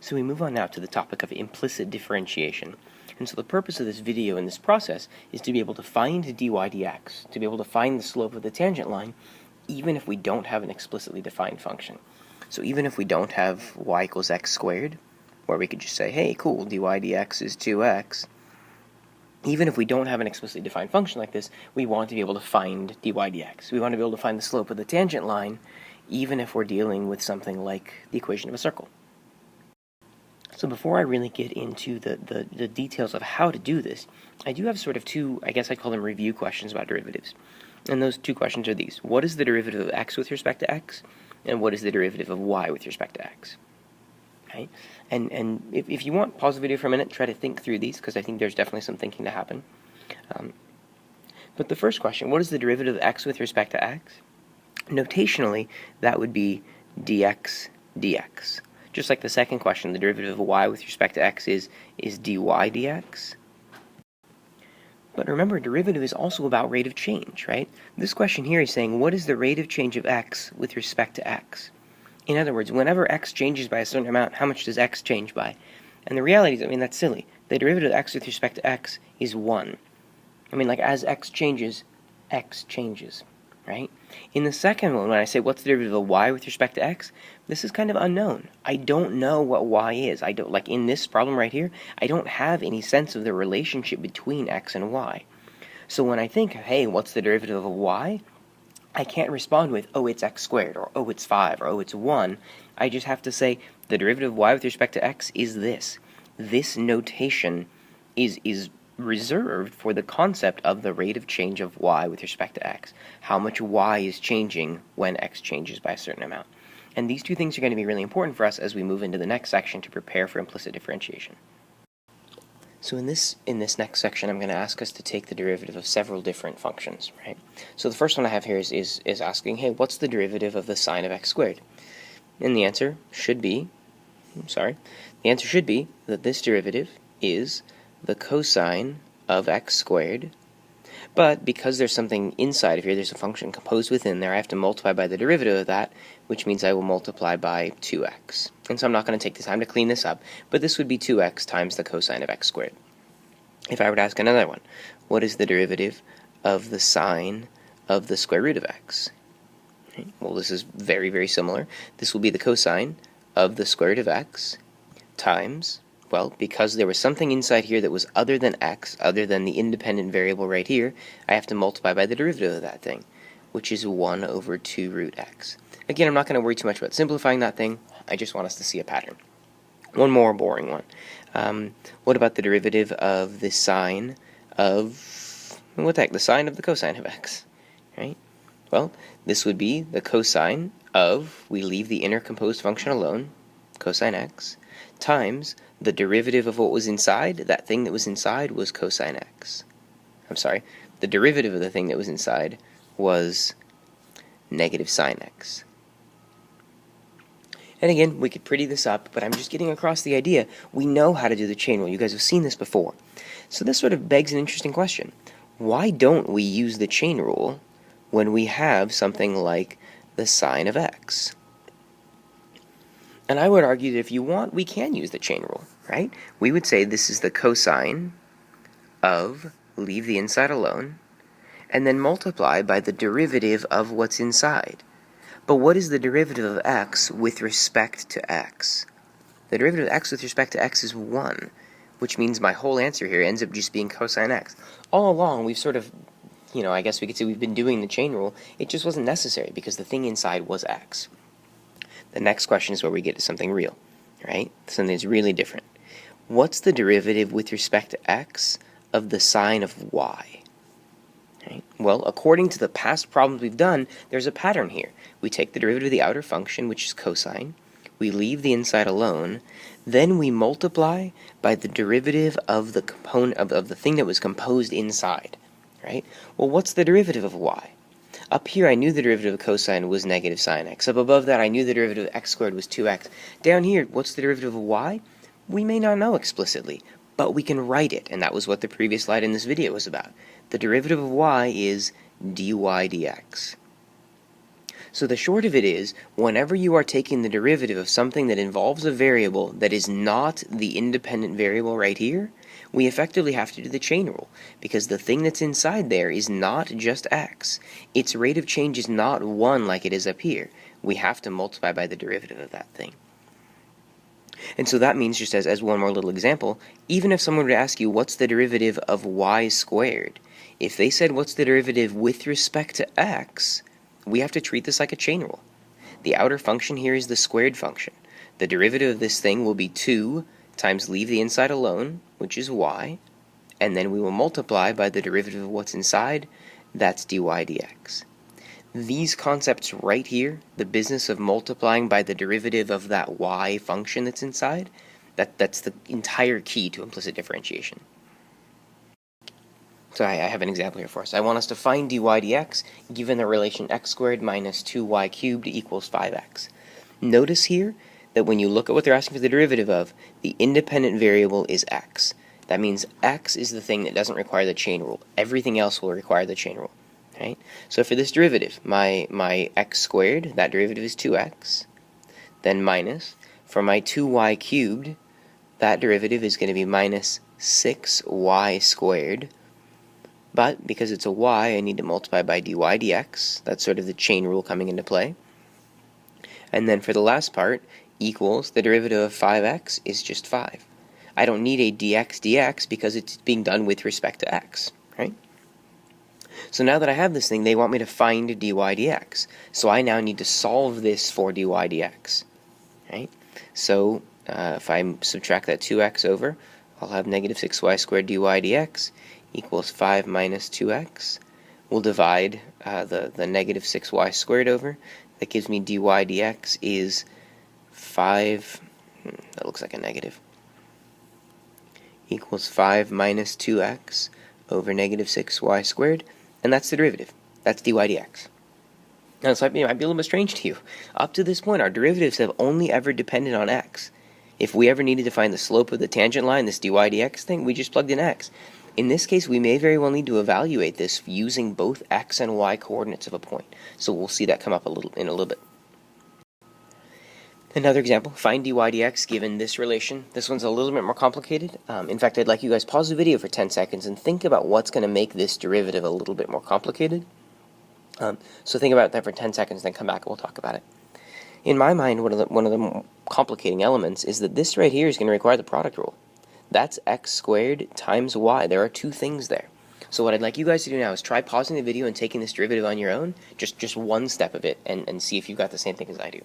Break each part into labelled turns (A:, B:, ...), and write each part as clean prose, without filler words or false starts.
A: So we move on now to the topic of implicit differentiation. And so the purpose of this video and this process is to be able to find dy dx, to be able to find the slope of the tangent line, even if we don't have an explicitly defined function. So even if we don't have y equals x squared, where we could just say, hey, cool, dy dx is 2x, even if we don't have an explicitly defined function like this, we want to be able to find dy dx. We want to be able to find the slope of the tangent line, even if we're dealing with something like the equation of a circle. So before I really get into the details of how to do this, I do have sort of two, I guess I'd call them review questions about derivatives. And those two questions are these. What is the derivative of x with respect to x? And what is the derivative of y with respect to x? Right? And if you want, pause the video for a minute, try to think through these, because I think there's definitely some thinking to happen. But the first question, what is the derivative of x with respect to x? Notationally, that would be dx dx. Just like the second question, the derivative of y with respect to x is dy dx. But remember, derivative is also about rate of change, right? This question here is saying, what is the rate of change of x with respect to x? In other words, whenever x changes by a certain amount, how much does x change by? And the reality is, I mean, that's silly. The derivative of x with respect to x is 1. I mean, like, as x changes, right? In the second one, when I say what's the derivative of y with respect to x, this is kind of unknown. I don't know what y is. I don't, like in this problem right here, I don't have any sense of the relationship between x and y. So when I think, hey, what's the derivative of y? I can't respond with, oh, it's x squared, or oh, it's 5, or oh, it's 1. I just have to say, the derivative of y with respect to x is this. This notation is reserved for the concept of the rate of change of y with respect to x. How much y is changing when x changes by a certain amount. And these two things are going to be really important for us as we move into the next section to prepare for implicit differentiation. So in this next section, I'm going to ask us to take the derivative of several different functions, right? So the first one I have here is asking, hey, what's the derivative of the sine of x squared? And the answer should be, that this derivative is the cosine of x squared, but because there's something inside of here, there's a function composed within there, I have to multiply by the derivative of that, which means I will multiply by 2x. And so I'm not going to take the time to clean this up, but this would be 2x times the cosine of x squared. If I were to ask another one, what is the derivative of the sine of the square root of x? Okay. Well, this is very, very similar. This will be the cosine of the square root of x times, well, because there was something inside here that was other than x, other than the independent variable right here, I have to multiply by the derivative of that thing, which is 1 over 2 root x. Again, I'm not going to worry too much about simplifying that thing. I just want us to see a pattern. One more boring one. What about the derivative of the sine of, what the heck, the sine of the cosine of x, right? Well, this would be the cosine of, we leave the inner composed function alone, cosine x, times the derivative of what was inside. That thing that was inside was cosine x. I'm sorry, the derivative of the thing that was inside was negative sine x. And again, we could pretty this up, but I'm just getting across the idea. We know how to do the chain rule. You guys have seen this before. So this sort of begs an interesting question. Why don't we use the chain rule when we have something like the sine of x? And I would argue that if you want, we can use the chain rule, right? We would say this is the cosine of, leave the inside alone, and then multiply by the derivative of what's inside. But what is the derivative of x with respect to x? The derivative of x with respect to x is 1, which means my whole answer here ends up just being cosine x. All along, we've sort of, I guess we could say we've been doing the chain rule. It just wasn't necessary because the thing inside was x. The next question is where we get to something real, right? Something that's really different. What's the derivative with respect to x of the sine of y? Right? Well, according to the past problems we've done, there's a pattern here. We take the derivative of the outer function, which is cosine, we leave the inside alone, then we multiply by the derivative of the component of the thing that was composed inside, right? Well, what's the derivative of y? Up here, I knew the derivative of cosine was negative sine x. Up above that, I knew the derivative of x squared was 2x. Down here, what's the derivative of y? We may not know explicitly, but we can write it, and that was what the previous slide in this video was about. The derivative of y is dy dx. So the short of it is, whenever you are taking the derivative of something that involves a variable that is not the independent variable right here, we effectively have to do the chain rule, because the thing that's inside there is not just x. Its rate of change is not 1 like it is up here. We have to multiply by the derivative of that thing. And so that means, just as one more little example, even if someone were to ask you what's the derivative of y squared, if they said what's the derivative with respect to x, we have to treat this like a chain rule. The outer function here is the squared function. The derivative of this thing will be 2 times leave the inside alone, which is y, and then we will multiply by the derivative of what's inside, that's dy dx. These concepts right here, the business of multiplying by the derivative of that y function that's inside, that's the entire key to implicit differentiation. So I have an example here for us. I want us to find dy dx given the relation x squared minus 2y cubed equals 5x. Notice here that when you look at what they're asking for the derivative of, the independent variable is x. That means x is the thing that doesn't require the chain rule. Everything else will require the chain rule. Right? So for this derivative, my x squared, that derivative is 2x. Then minus, for my 2y cubed, that derivative is going to be minus 6y squared. But because it's a y, I need to multiply by dy dx. That's sort of the chain rule coming into play. And then for the last part, equals the derivative of 5x is just 5. I don't need a dx because it's being done with respect to x, right? So now that I have this thing, they want me to find dy dx. So I now need to solve this for dy dx, right? So if I subtract that 2x over, I'll have negative 6y squared dy dx equals 5 minus 2x. We'll divide the negative 6y squared over. That gives me dy dx is 5, that looks like a negative, equals 5 minus 2x over negative 6y squared, and that's the derivative. That's dy dx. Now, this might be a little bit strange to you. Up to this point, our derivatives have only ever depended on x. If we ever needed to find the slope of the tangent line, this dy dx thing, we just plugged in x. In this case, we may very well need to evaluate this using both x and y coordinates of a point. So we'll see that come up in a little bit. Another example, find dy dx given this relation. This one's a little bit more complicated. In fact, I'd like you guys pause the video for 10 seconds and think about what's going to make this derivative a little bit more complicated. So think about that for 10 seconds, then come back and we'll talk about it. In my mind, one of the more complicating elements is that this right here is going to require the product rule. That's x squared times y. There are two things there. So what I'd like you guys to do now is try pausing the video and taking this derivative on your own, just one step of it, and see if you've got the same thing as I do.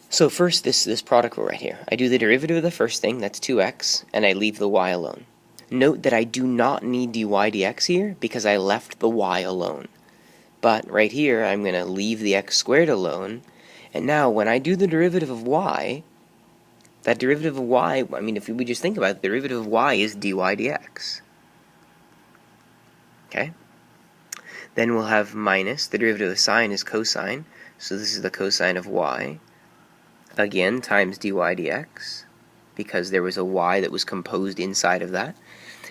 A: So first, this product rule right here. I do the derivative of the first thing, that's 2x, and I leave the y alone. Note that I do not need dy dx here because I left the y alone. But right here, I'm going to leave the x squared alone, and now when I do the derivative of y, that derivative of y, I mean, if we just think about it, the derivative of y is dy dx. Okay? Then we'll have minus, the derivative of sine is cosine, so this is the cosine of y. Again, times dy dx, because there was a y that was composed inside of that.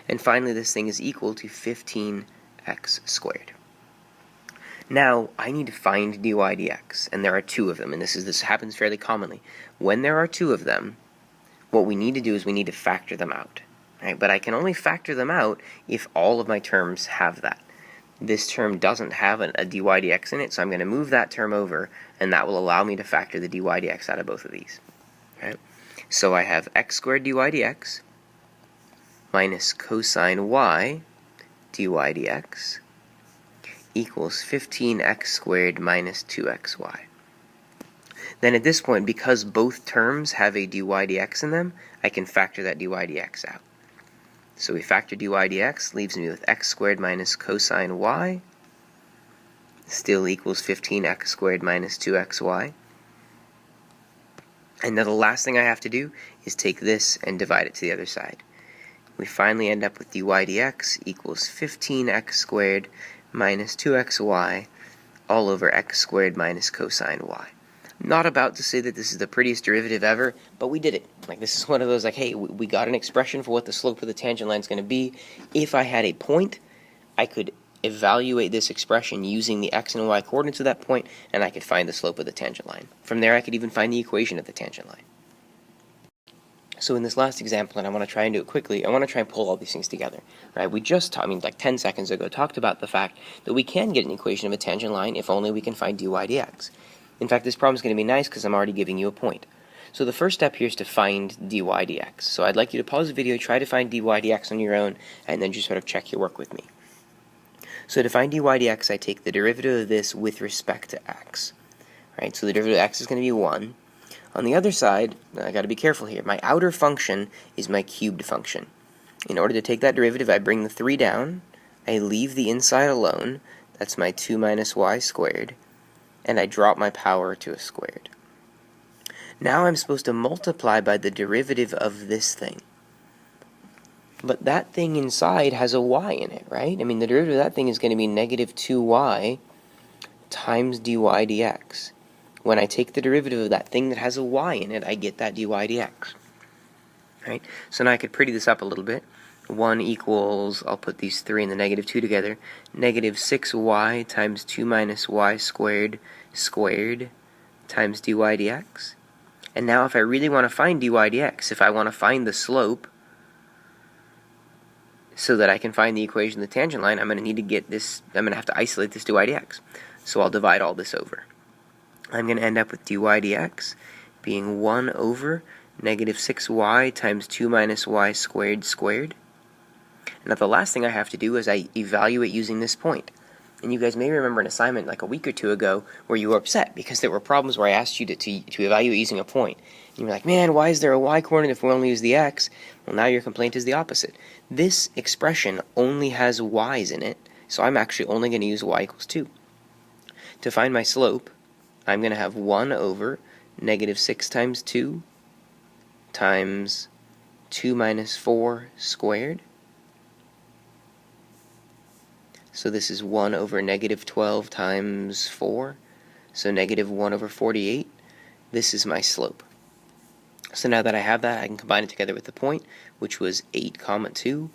A: And finally, this thing is equal to 15x squared. Now, I need to find dy dx, and there are two of them, and this happens fairly commonly. When there are two of them, what we need to do is we need to factor them out. Right? But I can only factor them out if all of my terms have that. This term doesn't have a dy dx in it, so I'm going to move that term over, and that will allow me to factor the dy dx out of both of these. Right? So I have x squared dy dx minus cosine y dy dx equals 15x squared minus 2xy. Then at this point, because both terms have a dy dx in them, I can factor that dy dx out. So we factor dy dx, leaves me with x squared minus cosine y, still equals 15x squared minus 2xy. And now the last thing I have to do is take this and divide it to the other side. We finally end up with dy dx equals 15x squared minus 2xy all over x squared minus cosine y. Not about to say that this is the prettiest derivative ever, but we did it. Like, this is one of those, like, hey, we got an expression for what the slope of the tangent line is going to be. If I had a point, I could evaluate this expression using the x and y coordinates of that point, and I could find the slope of the tangent line. From there, I could even find the equation of the tangent line. So in this last example, and I want to try and do it quickly, I want to try and pull all these things together. Right? We just, like 10 seconds ago, talked about the fact that we can get an equation of a tangent line if only we can find dy dx. In fact, this problem is going to be nice because I'm already giving you a point. So the first step here is to find dy dx. So I'd like you to pause the video, try to find dy dx on your own, and then just sort of check your work with me. So to find dy dx, I take the derivative of this with respect to x. Right? So the derivative of x is going to be 1. On the other side, I got to be careful here. My outer function is my cubed function. In order to take that derivative, I bring the 3 down, I leave the inside alone, that's my 2 minus y squared, and I drop my power to a squared. Now I'm supposed to multiply by the derivative of this thing. But that thing inside has a y in it, right? I mean, the derivative of that thing is going to be negative 2y times dy dx. When I take the derivative of that thing that has a y in it, I get that dy dx. Right? So now I could pretty this up a little bit. 1 equals, I'll put these 3 and the negative 2 together, negative 6y times 2 minus y squared squared times dy dx. And now if I really want to find dy dx, if I want to find the slope so that I can find the equation of the tangent line, I'm going to need to get this, I'm going to have to isolate this dy dx. So I'll divide all this over. I'm going to end up with dy dx being 1 over negative 6y times 2 minus y squared squared. Now the last thing I have to do is I evaluate using this point. And you guys may remember an assignment like a week or two ago where you were upset because there were problems where I asked you to evaluate using a point. And you were like, man, why is there a y coordinate if we only use the x? Well, now your complaint is the opposite. This expression only has y's in it, so I'm actually only going to use y equals 2. To find my slope, I'm going to have 1 over negative 6 times 2 times 2 minus 4 squared. So this is 1 over negative 12 times 4, so negative 1 over 48. This is my slope. So now that I have that, I can combine it together with the point, which was 8 comma 2,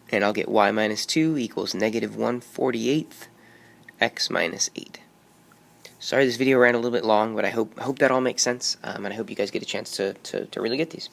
A: and I'll get y minus 2 equals negative 1/48 x minus 8. Sorry this video ran a little bit long, but I hope that all makes sense, and I hope you guys get a chance to really get these.